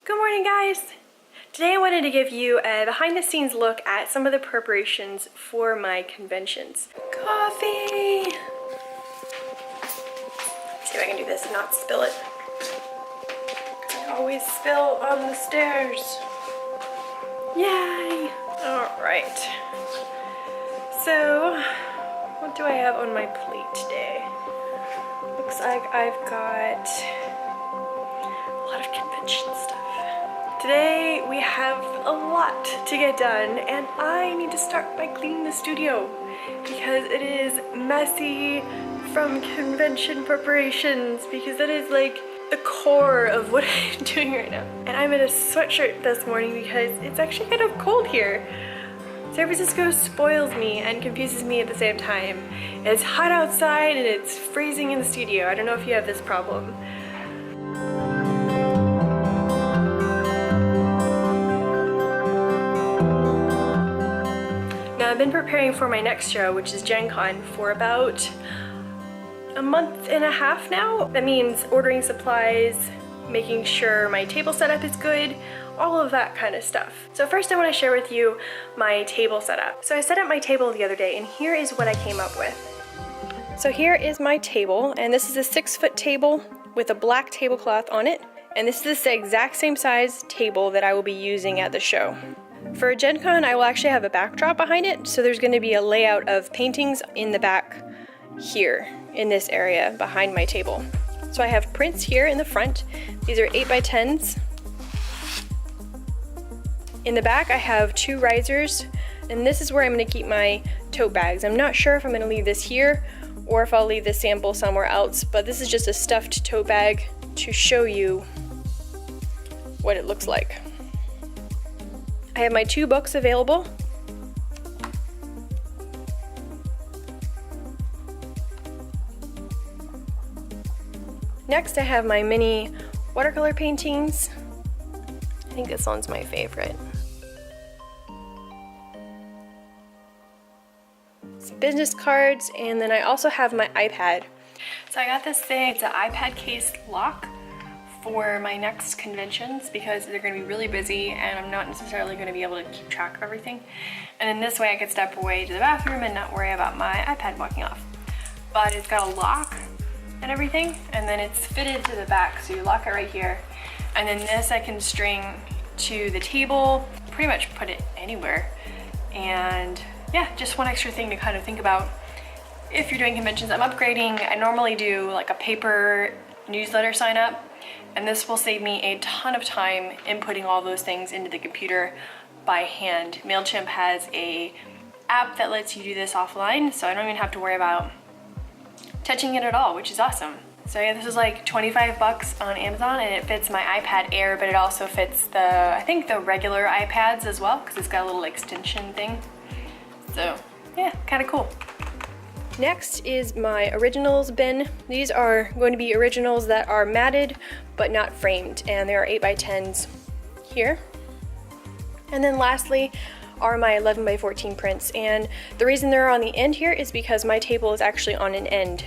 Good morning, guys! Today I wanted to give you a behind the scenes look at some of the preparations for my conventions. Coffee! Let's see if I can do this and not spill it. I always spill on the stairs. Yay! Alright. So, what do I have on my plate today? Looks like I've got a lot of convention stuff. Today we have a lot to get done and I need to start by cleaning the studio because it is messy from convention preparations, because that is like the core of what I'm doing right now. And I'm in a sweatshirt this morning because it's actually kind of cold here. San Francisco spoils me and confuses me at the same time. It's hot outside and it's freezing in the studio. I don't know if you have this problem. Now I've been preparing for my next show, which is GenCon, for about a month and a half now. That means ordering supplies, making sure my table setup is good, all of that kind of stuff. So first I want to share with you my table setup. So I set up my table the other day and here is what I came up with. So here is my table, and this is a 6-foot table with a black tablecloth on it. And this is the exact same size table that I will be using at the show. For Gen Con, I will actually have a backdrop behind it, so there's going to be a layout of paintings in the back here, in this area behind my table. So I have prints here in the front. These are 8x10s. In the back I have 2 risers, and this is where I'm going to keep my tote bags. I'm not sure if I'm going to leave this here or if I'll leave this sample somewhere else, but this is just a stuffed tote bag to show you what it looks like. I have my 2 books available. Next I have my mini watercolor paintings. I think this one's my favorite. Some business cards, and then I also have my iPad. So I got this thing, it's an iPad case lock for my next conventions because they're going to be really busy and I'm not necessarily going to be able to keep track of everything. And in this way I could step away to the bathroom and not worry about my iPad walking off. But it's got a lock and everything, and then it's fitted to the back, so you lock it right here. And then this I can string to the table, pretty much put it anywhere. And yeah, just one extra thing to kind of think about if you're doing conventions. I'm upgrading. I normally do like a paper newsletter sign up, and this will save me a ton of time inputting all those things into the computer by hand. MailChimp has a app that lets you do this offline, so I don't even have to worry about touching it at all, which is awesome. So yeah, this is like 25 bucks on Amazon, and it fits my iPad Air, but it also fits I think the regular iPads as well, because it's got a little extension thing. So yeah, kind of cool. Next is my originals bin. These are going to be originals that are matted but not framed, and there are 8x10s here. And then lastly are my 11x14 prints, and the reason they're on the end here is because my table is actually on an end.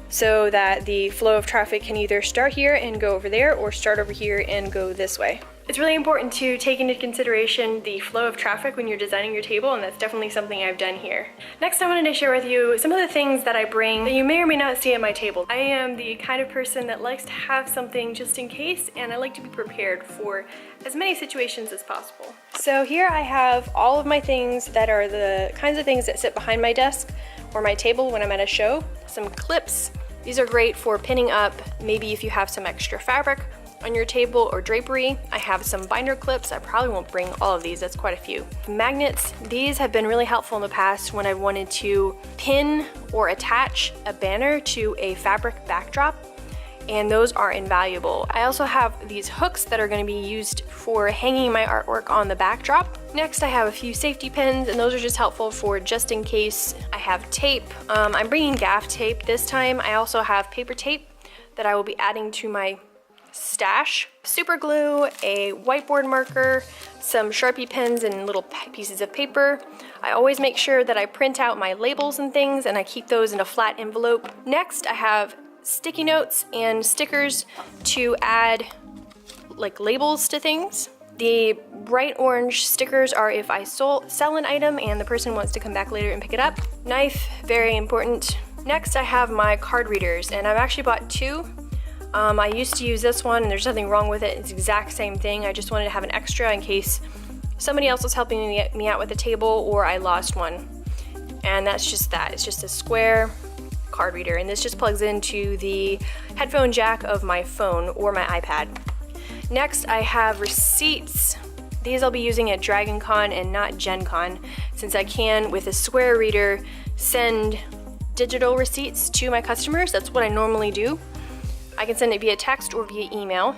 So that the flow of traffic can either start here and go over there, or start over here and go this way. It's really important to take into consideration the flow of traffic when you're designing your table, and that's definitely something I've done here. Next, I wanted to share with you some of the things that I bring that you may or may not see at my table. I am the kind of person that likes to have something just in case, and I like to be prepared for as many situations as possible. So here I have all of my things that are the kinds of things that sit behind my desk or my table when I'm at a show. Some clips. These are great for pinning up, maybe if you have some extra fabric on your table or drapery. I have some binder clips. I probably won't bring all of these, that's quite a few. Magnets, these have been really helpful in the past when I've wanted to pin or attach a banner to a fabric backdrop, and those are invaluable. I also have these hooks that are going to be used for hanging my artwork on the backdrop. Next, I have a few safety pins, and those are just helpful for just in case. I have tape. I'm bringing gaff tape this time. I also have paper tape that I will be adding to my stash, super glue, a whiteboard marker, some Sharpie pens and little pieces of paper. I always make sure that I print out my labels and things, and I keep those in a flat envelope. Next, I have sticky notes and stickers to add like labels to things. The bright orange stickers are if I sell an item and the person wants to come back later and pick it up. Knife, very important. Next I have my card readers, and I've actually bought two. I used to use this one and there's nothing wrong with it. It's the exact same thing. I just wanted to have an extra in case somebody else was helping me out with the table or I lost one. And that's just that. It's just a square card reader, and this just plugs into the headphone jack of my phone or my iPad. Next I have receipts. These I'll be using at Dragon Con and not GenCon, since I can, with a square reader, send digital receipts to my customers. That's what I normally do. I can send it via text or via email.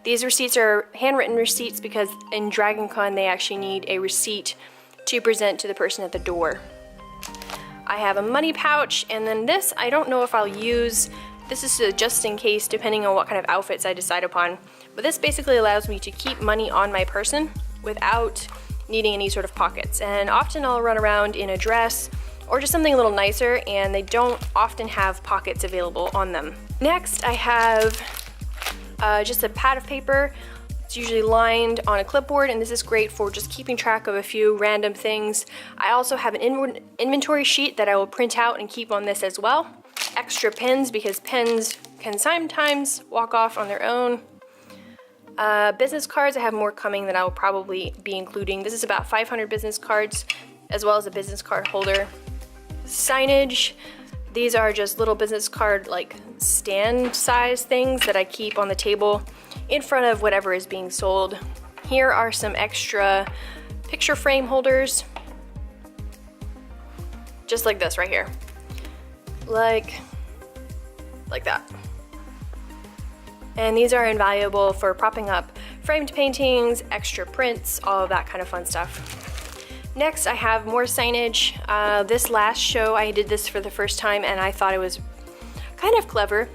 These receipts are handwritten receipts because in Dragon Con they actually need a receipt to present to the person at the door. I have a money pouch, and then this I don't know if I'll use. This is just in case, depending on what kind of outfits I decide upon. But this basically allows me to keep money on my person without needing any sort of pockets. And often I'll run around in a dress or just something a little nicer, and they don't often have pockets available on them. Next I have just a pad of paper. It's usually lined on a clipboard, and this is great for just keeping track of a few random things. I also have an inventory sheet that I will print out and keep on this as well. Extra pens, because pens can sometimes walk off on their own. Business cards, I have more coming that I will probably be including. This is about 500 business cards, as well as a business card holder. Signage, these are just little business card like stand size things that I keep on the table in front of whatever is being sold. Here are some extra picture frame holders, just like this right here, like that. And these are invaluable for propping up framed paintings, extra prints, all of that kind of fun stuff. Next I have more signage. This last show I did this for the first time and I thought it was kind of clever.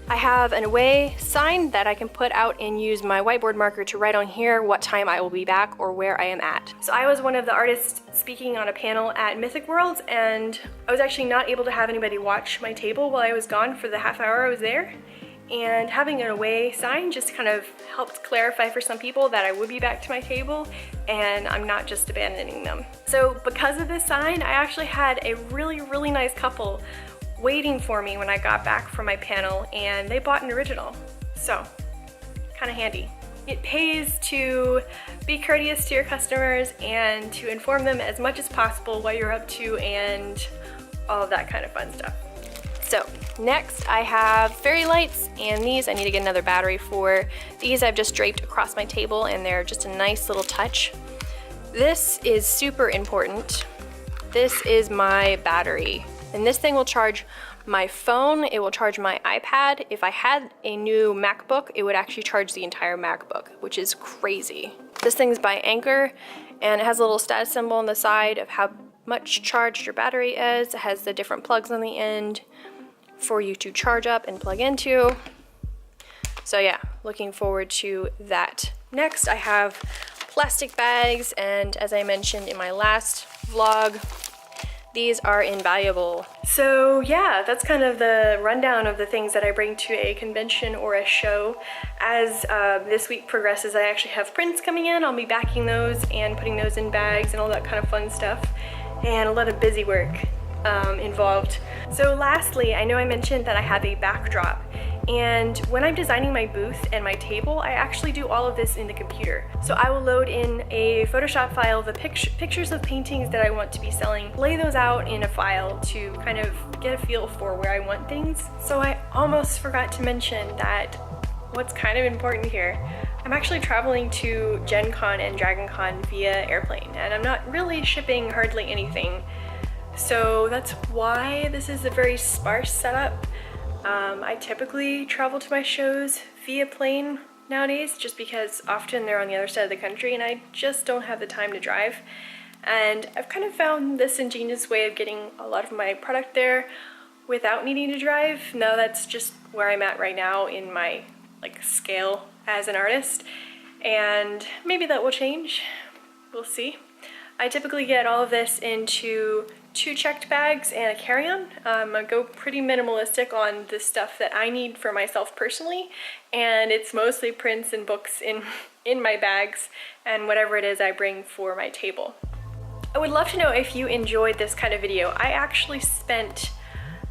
I have an away sign that I can put out and use my whiteboard marker to write on here what time I will be back or where I am at. So I was one of the artists speaking on a panel at Mythic Worlds, and I was actually not able to have anybody watch my table while I was gone for the half hour I was there. And having an away sign just kind of helped clarify for some people that I would be back to my table and I'm not just abandoning them. So because of this sign, I actually had a really nice couple waiting for me when I got back from my panel, and they bought an original. So, kind of handy. It pays to be courteous to your customers and to inform them as much as possible what you're up to and all of that kind of fun stuff. So, next I have fairy lights, and these I need to get another battery for. These I've just draped across my table and they're just a nice little touch. This is super important. This is my battery. And this thing will charge my phone, it will charge my iPad. If I had a new MacBook, it would actually charge the entire MacBook, which is crazy. This thing's by Anchor, and it has a little status symbol on the side of how much charged your battery is. It has the different plugs on the end for you to charge up and plug into. So yeah, looking forward to that. Next, I have plastic bags, and as I mentioned in my last vlog, these are invaluable. So yeah, that's kind of the rundown of the things that I bring to a convention or a show. As this week progresses, I actually have prints coming in. I'll be backing those and putting those in bags and all that kind of fun stuff, and a lot of busy work involved. So lastly, I know I mentioned that I have a backdrop, and when I'm designing my booth and my table, I actually do all of this in the computer. So I will load in a Photoshop file of the pictures of paintings that I want to be selling, lay those out in a file to kind of get a feel for where I want things. So I almost forgot to mention that what's kind of important here, I'm actually traveling to GenCon and Dragon Con via airplane, and I'm not really shipping hardly anything. So that's why this is a very sparse setup. I typically travel to my shows via plane nowadays, just because often they're on the other side of the country and I just don't have the time to drive. And I've kind of found this ingenious way of getting a lot of my product there without needing to drive. Now that's just where I'm at right now in my scale as an artist, and maybe that will change. We'll see. I typically get all of this into 2 checked bags and a carry-on. I go pretty minimalistic on the stuff that I need for myself personally, and it's mostly prints and books in my bags and whatever it is I bring for my table. I would love to know if you enjoyed this kind of video. I actually spent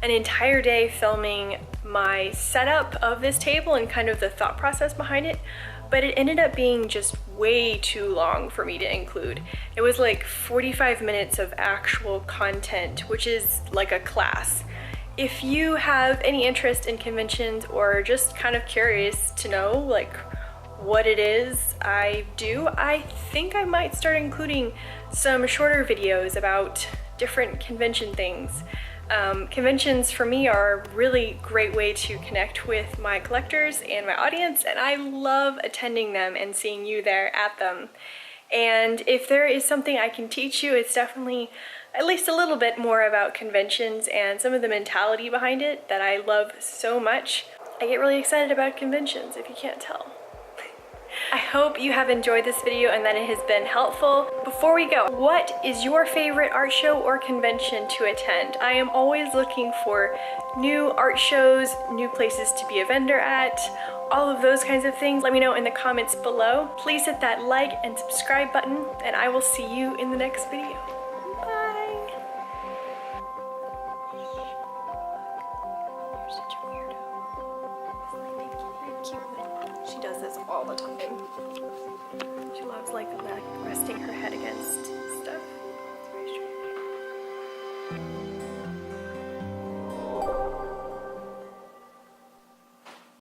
an entire day filming my setup of this table and kind of the thought process behind it, but it ended up being just way too long for me to include. It was like 45 minutes of actual content, which is like a class. If you have any interest in conventions or just kind of curious to know like what it is I do, I think I might start including some shorter videos about different convention things. Conventions for me are a really great way to connect with my collectors and my audience, and I love attending them and seeing you there at them. And if there is something I can teach you, it's definitely at least a little bit more about conventions and some of the mentality behind it that I love so much. I get really excited about conventions, if you can't tell. I hope you have enjoyed this video and that it has been helpful. Before we go, what is your favorite art show or convention to attend? I am always looking for new art shows, new places to be a vendor at, all of those kinds of things. Let me know in the comments below. Please hit that like and subscribe button, and I will see you in the next video.